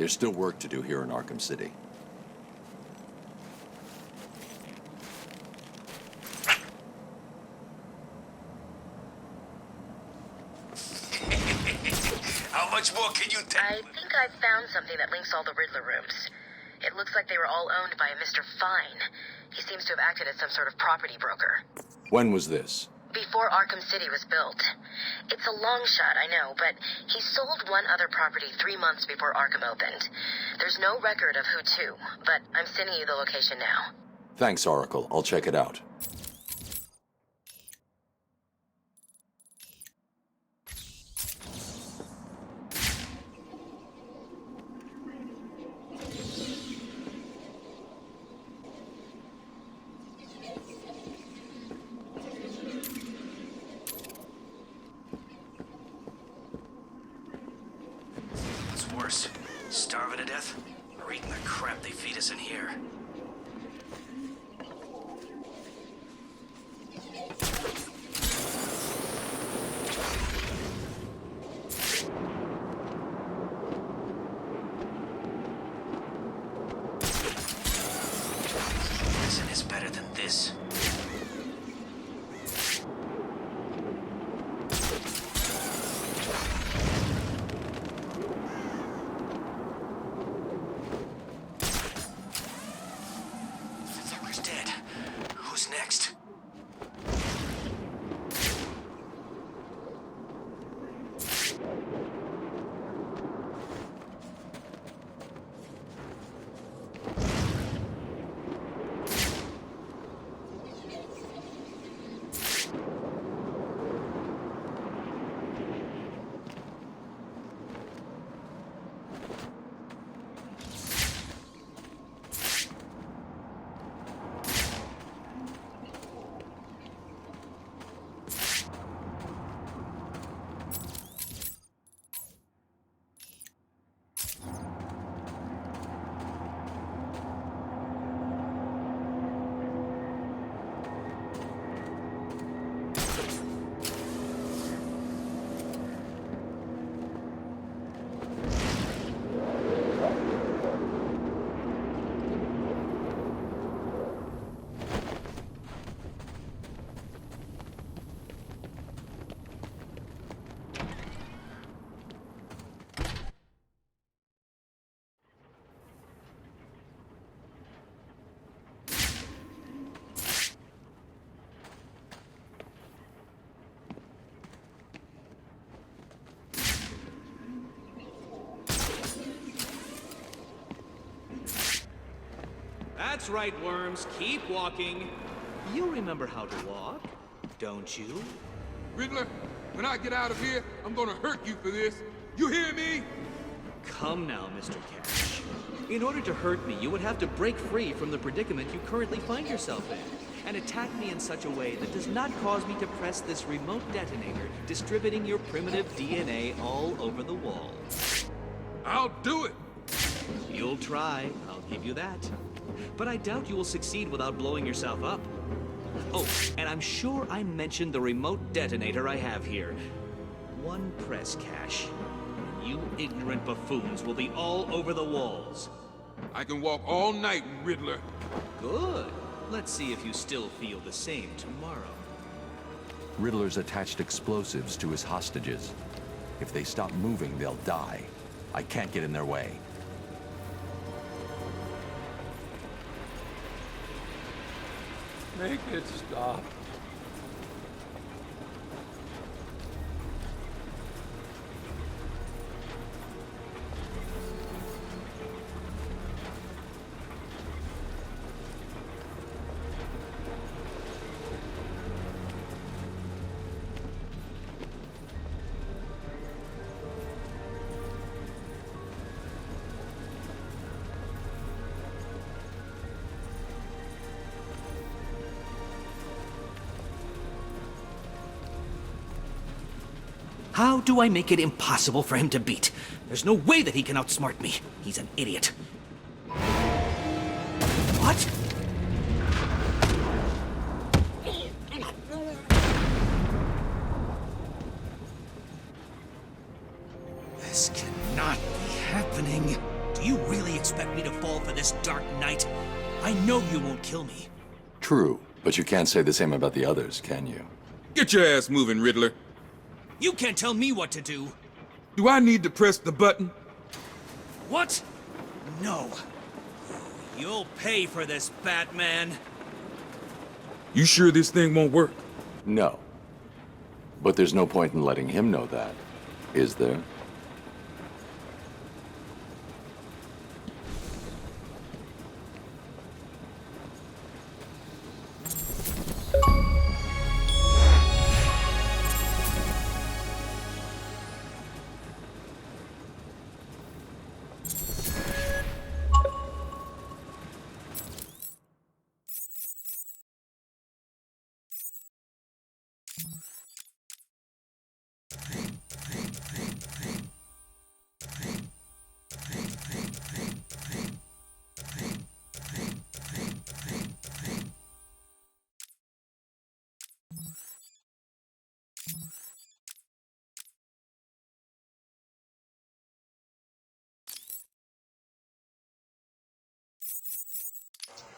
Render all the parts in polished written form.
There's still work to do here in Arkham City. How much more can you take? I think I've found something that links all the Riddler rooms. It looks like they were all owned by a Mr. Fine. He seems to have acted as some sort of property broker. When was this? Before Arkham City was built. It's a long shot, I know, but he sold one other property 3 months before Arkham opened. There's no record of who to, but I'm sending you the location now. Thanks, Oracle. I'll check it out. Worse, starving to death, or eating the crap they feed us in here. Prison is better than this. Next. That's right, Worms. Keep walking. You remember how to walk, don't you? Riddler, when I get out of here, I'm gonna hurt you for this. You hear me? Come now, Mr. Cash. In order to hurt me, you would have to break free from the predicament you currently find yourself in, and attack me in such a way that does not cause me to press this remote detonator, distributing your primitive DNA all over the walls. I'll do it. You'll try, I'll give you that. But I doubt you will succeed without blowing yourself up. Oh, and I'm sure I mentioned the remote detonator I have here. One press, Cash, and you ignorant buffoons will be all over the walls. I can walk all night, Riddler. Good. Let's see if you still feel the same tomorrow. Riddler's attached explosives to his hostages. If they stop moving, they'll die. I can't get in their way. Make it stop. How do I make it impossible for him to beat? There's no way that he can outsmart me. He's an idiot. What? This cannot be happening. this dark night. I know you won't kill me. True, but you can't say the same about the others, can you? Get your ass moving, Riddler. You can't tell me what to do. Do I need to press the button? What? No. You'll pay for this, Batman. You sure this thing won't work? No. But there's no point in letting him know that, is there?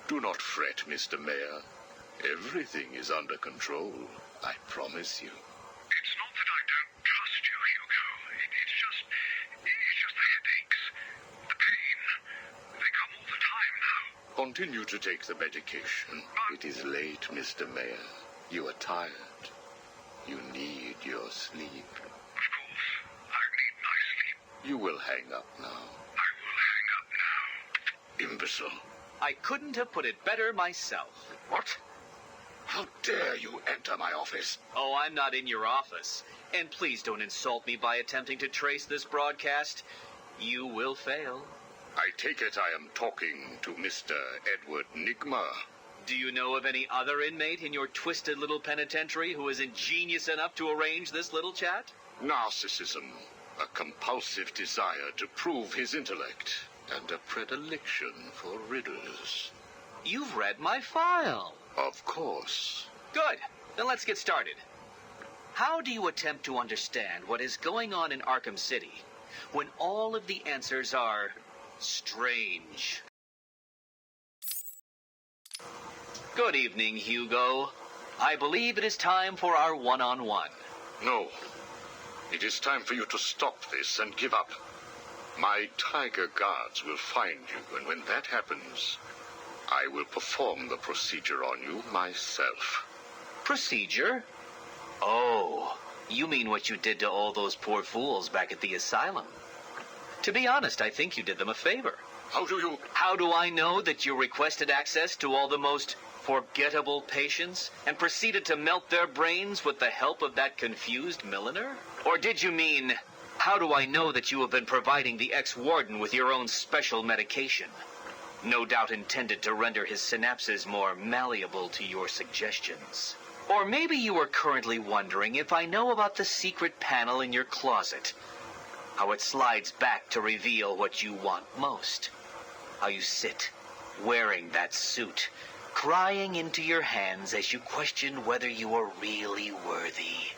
Do not fret, Mr. Mayor. Everything is under control, I promise you. It's not that I don't trust you, Hugo. It's just the headaches. The pain. They come all the time now. Continue to take the medication. It is late, Mr. Mayor. You are tired. You need your sleep. Of course, I need my sleep. You will hang up now. I will hang up now. Imbecile. I couldn't have put it better myself. What? How dare you enter my office? Oh, I'm not in your office. And please don't insult me by attempting to trace this broadcast. You will fail. I take it I am talking to Mr. Edward Nigma. Do you know of any other inmate in your twisted little penitentiary who is ingenious enough to arrange this little chat? Narcissism, a compulsive desire to prove his intellect, and a predilection for riddles. You've read my file. Of course. Good. Then let's get started. How do you attempt to understand what is going on in Arkham City when all of the answers are strange? Good evening, Hugo. I believe it is time for our one-on-one. No. It is time for you to stop this and give up. My tiger guards will find you, and when that happens, I will perform the procedure on you myself. Procedure? Oh, you mean what you did to all those poor fools back at the asylum. To be honest, I think you did them a favor. How do you... How do I know that you requested access to all the most forgettable patients and proceeded to melt their brains with the help of that confused milliner? Or did you mean, how do I know that you have been providing the ex-warden with your own special medication? No doubt intended to render his synapses more malleable to your suggestions. Or maybe you are currently wondering if I know about the secret panel in your closet. How it slides back to reveal what you want most. How you sit, wearing that suit, crying into your hands as you question whether you are really worthy.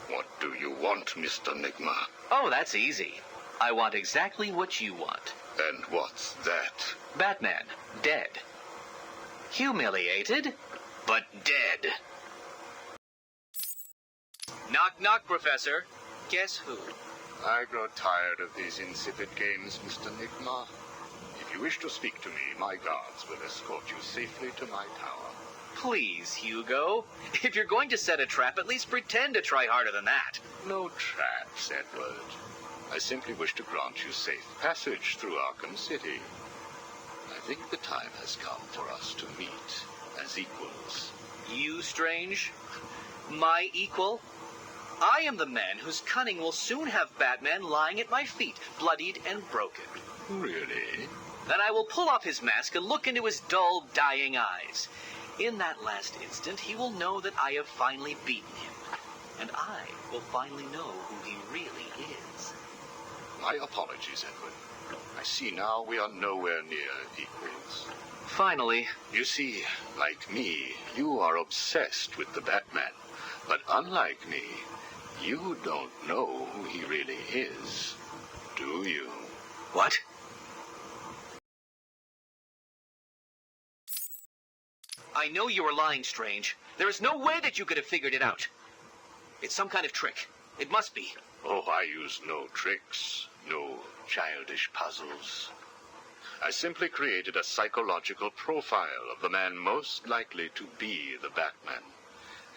What do you want, Mr. Nigma? Oh, that's easy. I want exactly what you want. And what's that? Batman, dead. Humiliated, but dead. Knock, knock, Professor. Guess who? I grow tired of these insipid games, Mr. Nigma. If you wish to speak to me, my guards will escort you safely to my tower. Please, Hugo. If you're going to set a trap, at least pretend to try harder than that. No traps, Edward. I simply wish to grant you safe passage through Arkham City. I think the time has come for us to meet as equals. You, Strange? My equal? I am the man whose cunning will soon have Batman lying at my feet, bloodied and broken. Really? Then I will pull off his mask and look into his dull, dying eyes. In that last instant, he will know that I have finally beaten him. And I will finally know who he really is. My apologies, Edward. I see now we are nowhere near equals. Finally. You see, like me, you are obsessed with the Batman. But unlike me, you don't know who he really is, do you? What? I know you were lying, Strange. There is no way that you could have figured it out. It's some kind of trick. It must be. Oh, I use no tricks, no childish puzzles. I simply created a psychological profile of the man most likely to be the Batman,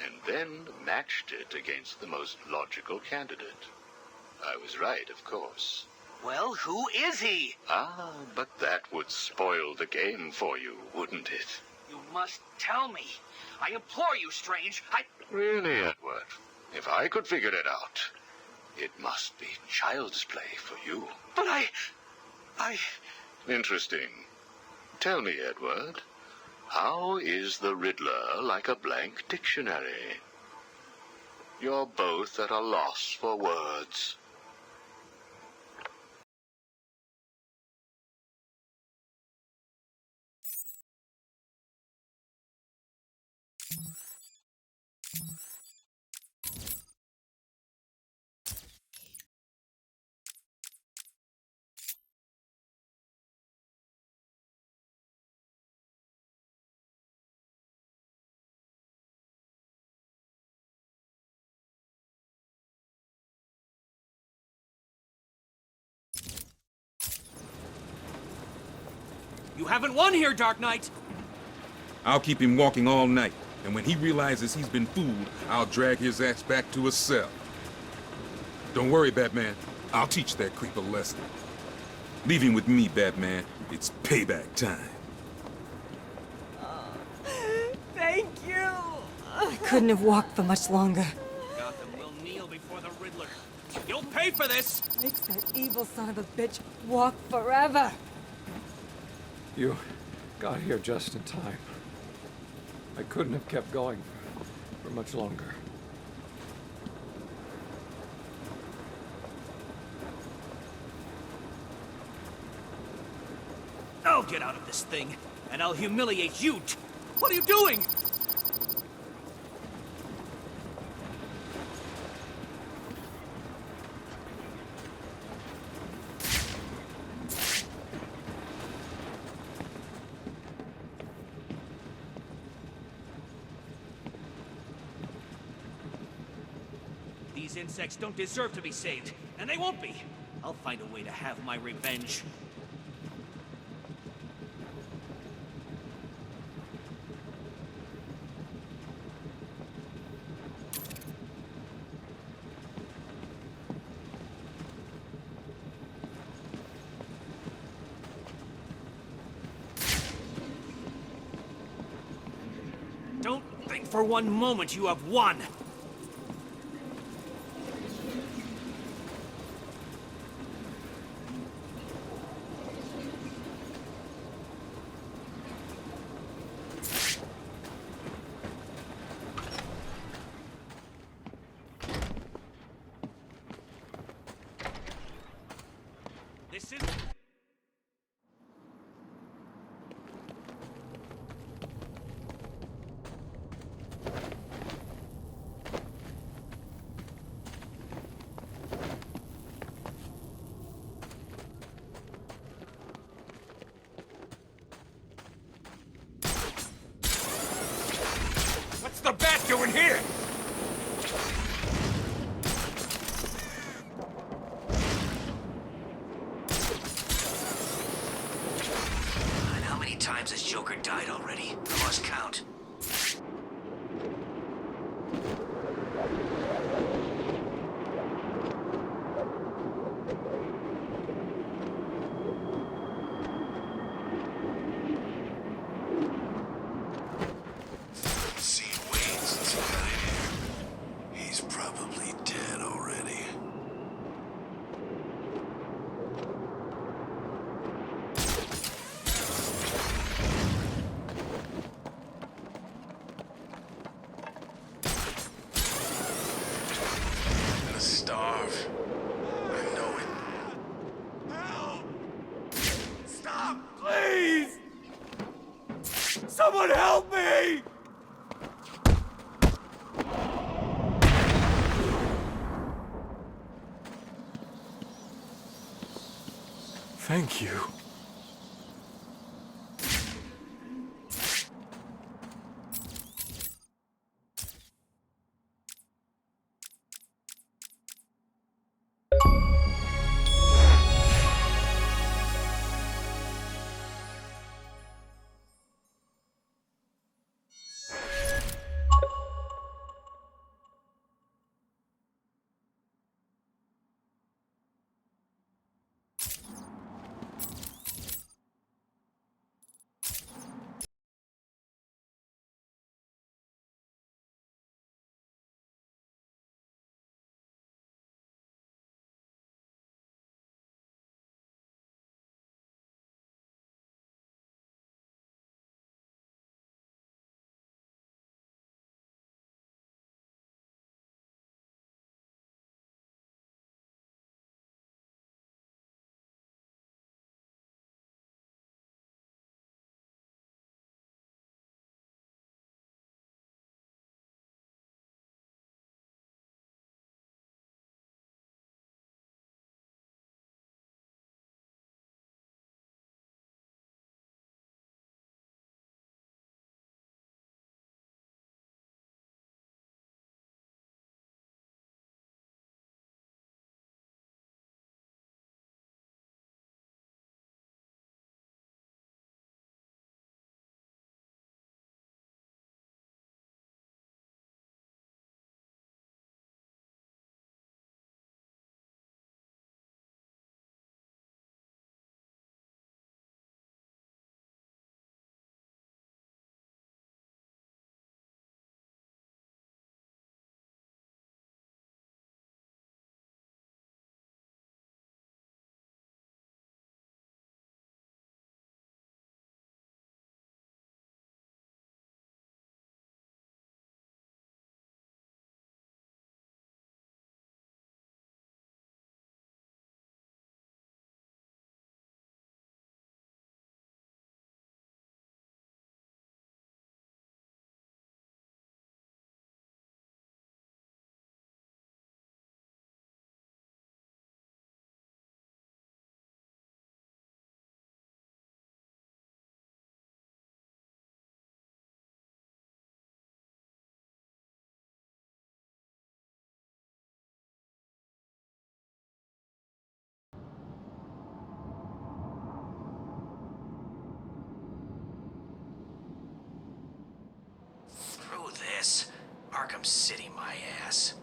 and then matched it against the most logical candidate. I was right, of course. Well, who is he? Ah, but that would spoil the game for you, wouldn't it? You must tell me. I implore you, Strange. Really, Edward? If I could figure it out, it must be child's play for you. But I... Interesting. Tell me, Edward, how is the Riddler like a blank dictionary? You're both at a loss for words. You haven't won here, Dark Knight! I'll keep him walking all night, and when he realizes he's been fooled, I'll drag his ass back to his cell. Don't worry, Batman. I'll teach that creep a lesson. Leave him with me, Batman. It's payback time. Thank you! I couldn't have walked for much longer. Gotham will kneel before the Riddler. You'll pay for this! Makes that evil son of a bitch walk forever. You got here just in time. I couldn't have kept going for much longer. I'll get out of this thing, and I'll humiliate you. What are you doing? These insects don't deserve to be saved, and they won't be. I'll find a way to have my revenge. Don't think for one moment you have won. This is... What's the bat doing here? And how many times has Joker died already? I lost count. Seen Wayne since he got in here. He's probably dead already. I'm gonna starve. I know it. Help! Stop, please! Someone help me! Thank you. this. Arkham City, my ass.